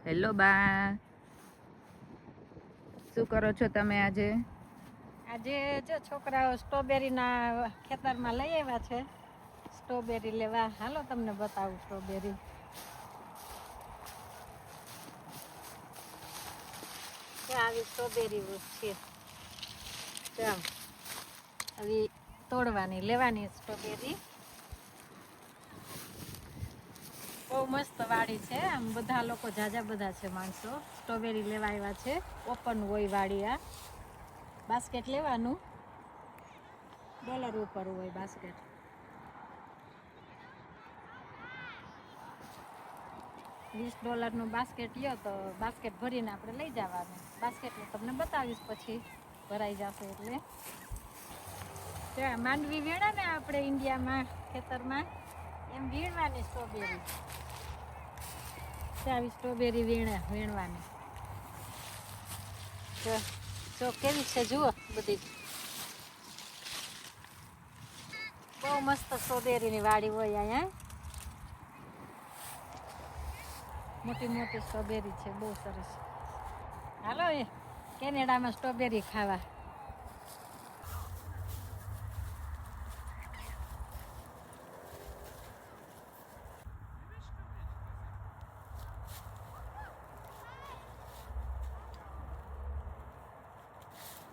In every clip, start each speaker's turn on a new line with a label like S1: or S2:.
S1: Hello બા, શું કરો છો તમે આજે?
S2: આજે જો છોકરાઓ સ્ટ્રોબેરીના ખેતરમાં લઈ આવ્યા છે. સ્ટ્રોબેરી લેવા હાલો તમને બતાવું સ્ટ્રોબેરી. આવી સ્ટ્રોબેરી છે. આવી તોડવાની લેવાની સ્ટ્રોબેરી. બહુ મસ્ત વાડી છે. આમ બધા લોકો જાજા બધા છે માણસો. સ્ટ્રોબેરી લેવા આવ્યા છે. ઓપન હોય વાડી. આ બાસ્કેટ લેવાનું, $1 ઉપર હોય બાસ્કેટ. $20 બાસ્કેટ લ્યો તો બાસ્કેટ ભરીને આપણે લઈ જવાનું. બાસ્કેટ તમને બતાવીશ પછી ભરાઈ જશે એટલે. માંડવી વીણે ને આપણે ઇન્ડિયામાં ખેતરમાં એમ વીણવાની સ્ટ્રોબેરી. આવી સ્ટ્રોબેરી વીણવાની. જો કેવી છે જુઓ બધી. બહુ મસ્ત સ્ટ્રોબેરીની વાડી હોય અહીંયા. મોટી મોટી સ્ટ્રોબેરી છે, બહુ સરસ. હાલો કેનેડામાં સ્ટ્રોબેરી ખાવા.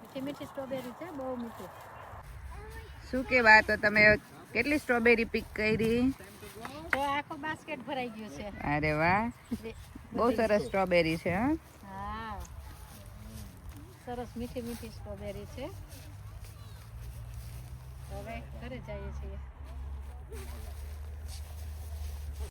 S2: મીઠી મીઠી સ્ટ્રોબેરી છે, બહુ મીઠી.
S1: શું કે બા, તો તમે કેટલી સ્ટ્રોબેરી પીક કરી?
S2: જો આખો બાસ્કેટ ભરાઈ ગયો છે.
S1: અરે વાહ, બહુ સરસ સ્ટ્રોબેરી છે.
S2: હા, સરસ મીઠી મીઠી સ્ટ્રોબેરી છે. હવે ઘરે જઈએ છીએ.